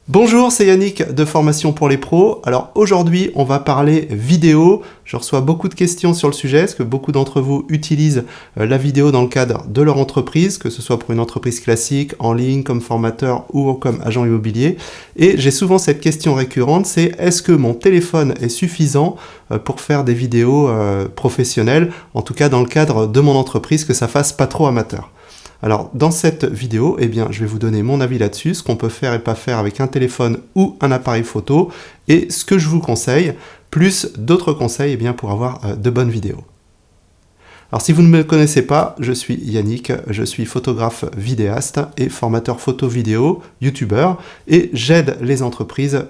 Bonjour, c'est Yannick de Formation pour les pros. Alors aujourd'hui, on va parler vidéo. Je reçois beaucoup de questions sur le sujet, parce que beaucoup d'entre vous utilisent la vidéo dans le cadre de leur entreprise, que ce soit pour une entreprise classique, en ligne, comme formateur ou comme agent immobilier. Et j'ai souvent cette question récurrente, c'est est-ce que mon téléphone est suffisant pour faire des vidéos professionnelles, en tout cas dans le cadre de mon entreprise, que ça fasse pas trop amateur. Alors, dans cette vidéo, je vais vous donner mon avis là-dessus, ce qu'on peut faire et pas faire avec un téléphone ou un appareil photo, et ce que je vous conseille, plus d'autres conseils pour avoir de bonnes vidéos. Alors, si vous ne me connaissez pas, je suis Yannick, je suis photographe vidéaste et formateur photo-vidéo, youtubeur, et j'aide les entreprises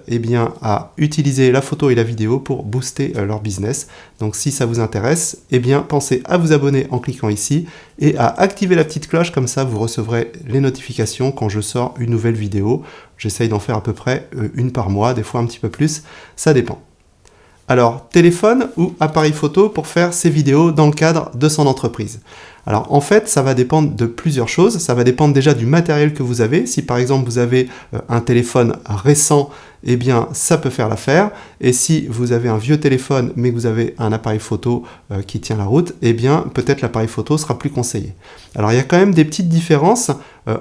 à utiliser la photo et la vidéo pour booster leur business. Donc, si ça vous intéresse, pensez à vous abonner en cliquant ici et à activer la petite cloche, comme ça vous recevrez les notifications quand je sors une nouvelle vidéo. J'essaye d'en faire à peu près une par mois, des fois un petit peu plus, ça dépend. Alors, téléphone ou appareil photo pour faire ces vidéos dans le cadre de son entreprise. Alors, en fait, ça va dépendre de plusieurs choses. Ça va dépendre déjà du matériel que vous avez. Si par exemple, vous avez un téléphone récent, ça peut faire l'affaire. Et si vous avez un vieux téléphone, mais que vous avez un appareil photo qui tient la route, peut-être l'appareil photo sera plus conseillé. Alors, il y a quand même des petites différences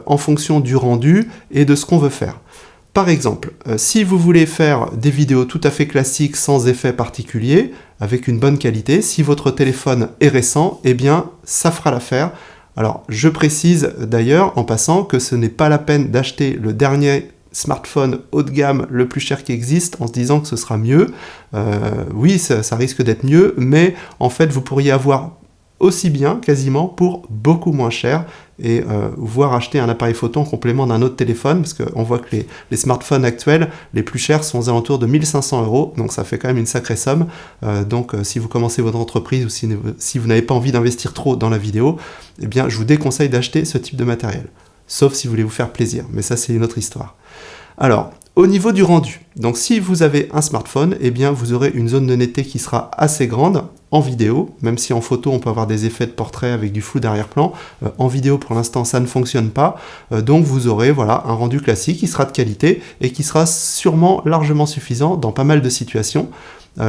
en fonction du rendu et de ce qu'on veut faire. Par exemple, si vous voulez faire des vidéos tout à fait classiques sans effet particulier, avec une bonne qualité, si votre téléphone est récent, ça fera l'affaire. Alors, je précise d'ailleurs en passant que ce n'est pas la peine d'acheter le dernier smartphone haut de gamme le plus cher qui existe en se disant que ce sera mieux. Oui, ça risque d'être mieux, mais en fait, vous pourriez avoir aussi bien, quasiment, pour beaucoup moins cher, et voire acheter un appareil photo en complément d'un autre téléphone, parce qu'on voit que les smartphones actuels, les plus chers, sont aux alentours de 1 500 €, donc ça fait quand même une sacrée somme. Si vous commencez votre entreprise, ou si vous n'avez pas envie d'investir trop dans la vidéo, je vous déconseille d'acheter ce type de matériel, sauf si vous voulez vous faire plaisir, mais ça c'est une autre histoire. Alors, au niveau du rendu, donc si vous avez un smartphone, vous aurez une zone de netteté qui sera assez grande en vidéo, même si en photo on peut avoir des effets de portrait avec du flou d'arrière-plan. En vidéo pour l'instant ça ne fonctionne pas, donc vous aurez un rendu classique qui sera de qualité et qui sera sûrement largement suffisant dans pas mal de situations.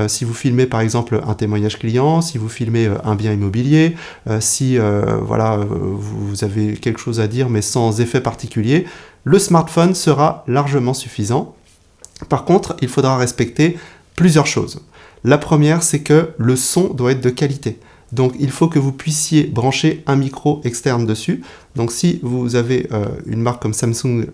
Si vous filmez par exemple un témoignage client, si vous filmez un bien immobilier, si vous avez quelque chose à dire mais sans effet particulier, le smartphone sera largement suffisant. Par contre, il faudra respecter plusieurs choses. La première, c'est que le son doit être de qualité. Donc, il faut que vous puissiez brancher un micro externe dessus. Donc, si vous avez une marque comme Samsung,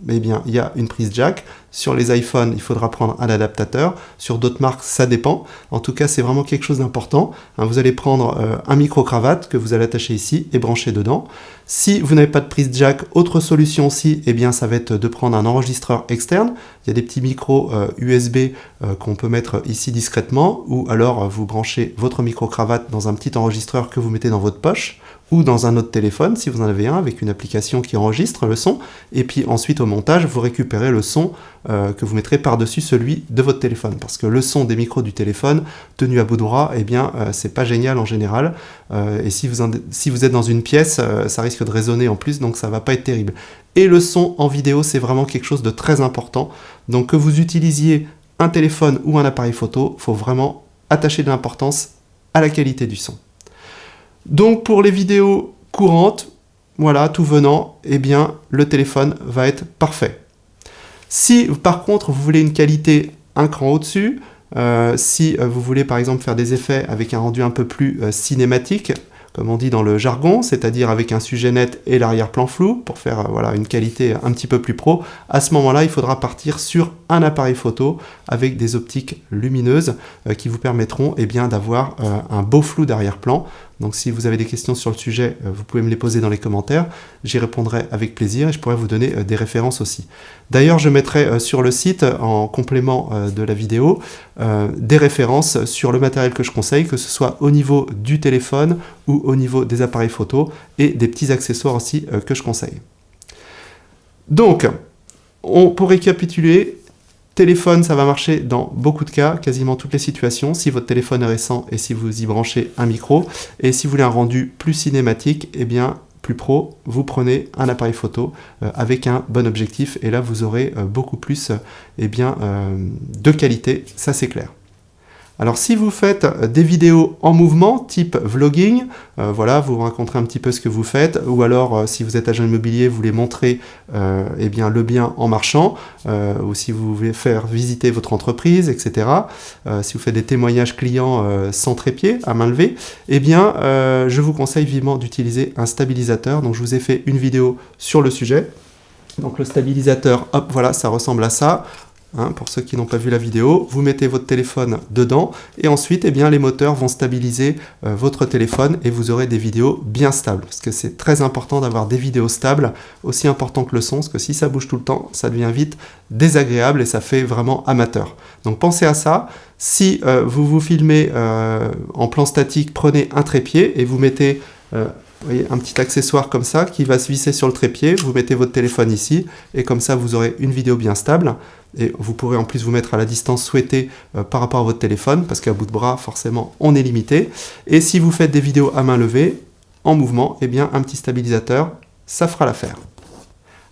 il y a une prise jack. Sur les iPhones, il faudra prendre un adaptateur. Sur d'autres marques, ça dépend. En tout cas, c'est vraiment quelque chose d'important. Vous allez prendre un micro-cravate que vous allez attacher ici et brancher dedans. Si vous n'avez pas de prise jack, autre solution aussi, ça va être de prendre un enregistreur externe. Il y a des petits micros USB qu'on peut mettre ici discrètement, ou alors vous branchez votre micro-cravate dans un petit enregistreur que vous mettez dans votre poche, ou dans un autre téléphone, si vous en avez un, avec une application qui enregistre le son, et puis ensuite au montage, vous récupérez le son que vous mettrez par-dessus celui de votre téléphone, parce que le son des micros du téléphone, tenu à bout de bras, c'est pas génial en général, et si vous êtes dans une pièce, ça risque de résonner en plus, donc ça va pas être terrible. Et le son en vidéo, c'est vraiment quelque chose de très important, donc que vous utilisiez un téléphone ou un appareil photo, il faut vraiment attacher de l'importance à la qualité du son. Donc pour les vidéos courantes, tout venant, le téléphone va être parfait. Si par contre vous voulez une qualité un cran au-dessus, si vous voulez par exemple faire des effets avec un rendu un peu plus cinématique, comme on dit dans le jargon, c'est-à-dire avec un sujet net et l'arrière-plan flou, pour faire une qualité un petit peu plus pro, à ce moment-là, il faudra partir sur un appareil photo avec des optiques lumineuses qui vous permettront d'avoir un beau flou d'arrière-plan. Donc si vous avez des questions sur le sujet, vous pouvez me les poser dans les commentaires, j'y répondrai avec plaisir et je pourrai vous donner des références aussi. D'ailleurs, je mettrai sur le site, en complément de la vidéo, des références sur le matériel que je conseille, que ce soit au niveau du téléphone ou au niveau des appareils photo, et des petits accessoires aussi que je conseille. Donc, pour récapituler, téléphone, ça va marcher dans beaucoup de cas, quasiment toutes les situations, si votre téléphone est récent et si vous y branchez un micro. Et si vous voulez un rendu plus cinématique, plus pro, vous prenez un appareil photo avec un bon objectif et là vous aurez beaucoup plus de qualité, ça c'est clair. Alors si vous faites des vidéos en mouvement, type vlogging, voilà, vous raconterez un petit peu ce que vous faites, ou alors si vous êtes agent immobilier, vous voulez montrer le bien en marchant, ou si vous voulez faire visiter votre entreprise, etc. Si vous faites des témoignages clients sans trépied, à main levée, je vous conseille vivement d'utiliser un stabilisateur. Donc je vous ai fait une vidéo sur le sujet. Donc le stabilisateur, hop, voilà, ça ressemble à ça. Pour ceux qui n'ont pas vu la vidéo, vous mettez votre téléphone dedans et ensuite les moteurs vont stabiliser votre téléphone et vous aurez des vidéos bien stables. Parce que c'est très important d'avoir des vidéos stables, aussi important que le son, parce que si ça bouge tout le temps, ça devient vite désagréable et ça fait vraiment amateur. Donc pensez à ça. Si vous vous filmez en plan statique, prenez un trépied et vous mettez vous voyez, un petit accessoire comme ça qui va se visser sur le trépied, vous mettez votre téléphone ici et comme ça vous aurez une vidéo bien stable et vous pourrez en plus vous mettre à la distance souhaitée par rapport à votre téléphone parce qu'à bout de bras forcément on est limité et si vous faites des vidéos à main levée en mouvement, un petit stabilisateur ça fera l'affaire.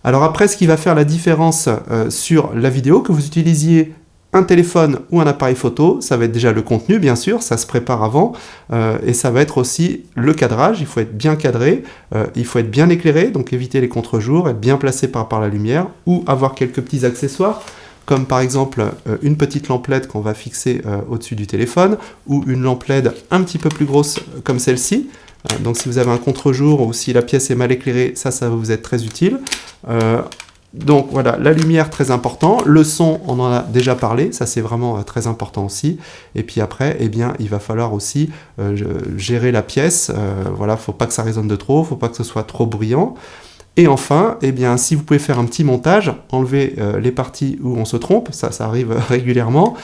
Alors après ce qui va faire la différence sur la vidéo, que vous utilisiez un téléphone ou un appareil photo, ça va être déjà le contenu bien sûr, ça se prépare avant, et ça va être aussi le cadrage, il faut être bien cadré, il faut être bien éclairé, donc éviter les contre-jours, être bien placé par rapport à la lumière, ou avoir quelques petits accessoires, comme par exemple une petite lampe LED qu'on va fixer au-dessus du téléphone, ou une lampe LED un petit peu plus grosse comme celle-ci. Donc si vous avez un contre-jour ou si la pièce est mal éclairée, ça va vous être très utile. Donc voilà, la lumière très important, le son on en a déjà parlé, ça c'est vraiment très important aussi. Et puis après, il va falloir aussi gérer la pièce, voilà, faut pas que ça résonne de trop, faut pas que ce soit trop bruyant. Et enfin, si vous pouvez faire un petit montage, enlever les parties où on se trompe, ça arrive régulièrement.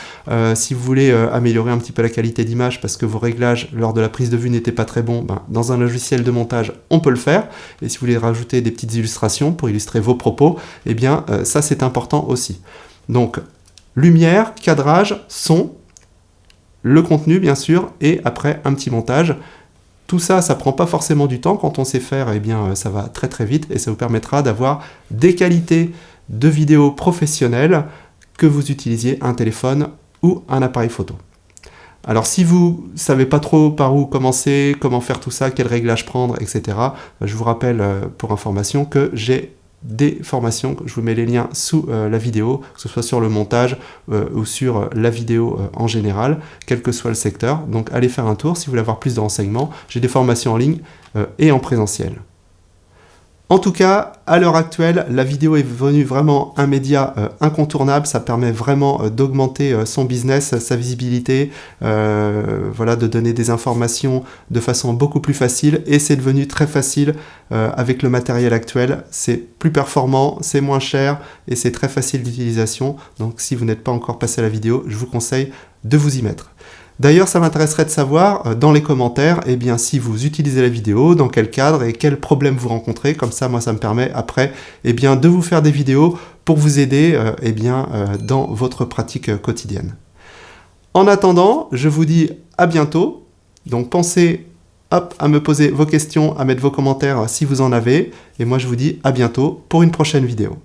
Si vous voulez améliorer un petit peu la qualité d'image parce que vos réglages lors de la prise de vue n'étaient pas très bons, dans un logiciel de montage, on peut le faire. Et si vous voulez rajouter des petites illustrations pour illustrer vos propos, ça c'est important aussi. Donc, lumière, cadrage, son, le contenu bien sûr, et après un petit montage. Tout ça, ça prend pas forcément du temps. Quand on sait faire, ça va très très vite et ça vous permettra d'avoir des qualités de vidéo professionnelles que vous utilisiez un téléphone ou un appareil photo. Alors si vous savez pas trop par où commencer, comment faire tout ça, quel réglage prendre, etc., je vous rappelle pour information que j'ai des formations, je vous mets les liens sous la vidéo, que ce soit sur le montage ou sur la vidéo en général, quel que soit le secteur. Donc allez faire un tour si vous voulez avoir plus de renseignements. J'ai des formations en ligne et en présentiel. En tout cas, à l'heure actuelle, la vidéo est devenue vraiment un média incontournable. Ça permet vraiment d'augmenter son business, sa visibilité, voilà, de donner des informations de façon beaucoup plus facile. Et c'est devenu très facile avec le matériel actuel. C'est plus performant, c'est moins cher et c'est très facile d'utilisation. Donc si vous n'êtes pas encore passé à la vidéo, je vous conseille de vous y mettre. D'ailleurs, ça m'intéresserait de savoir dans les commentaires si vous utilisez la vidéo, dans quel cadre et quels problèmes vous rencontrez. Comme ça, moi, ça me permet après de vous faire des vidéos pour vous aider dans votre pratique quotidienne. En attendant, je vous dis à bientôt. Donc pensez à me poser vos questions, à mettre vos commentaires si vous en avez. Et moi, je vous dis à bientôt pour une prochaine vidéo.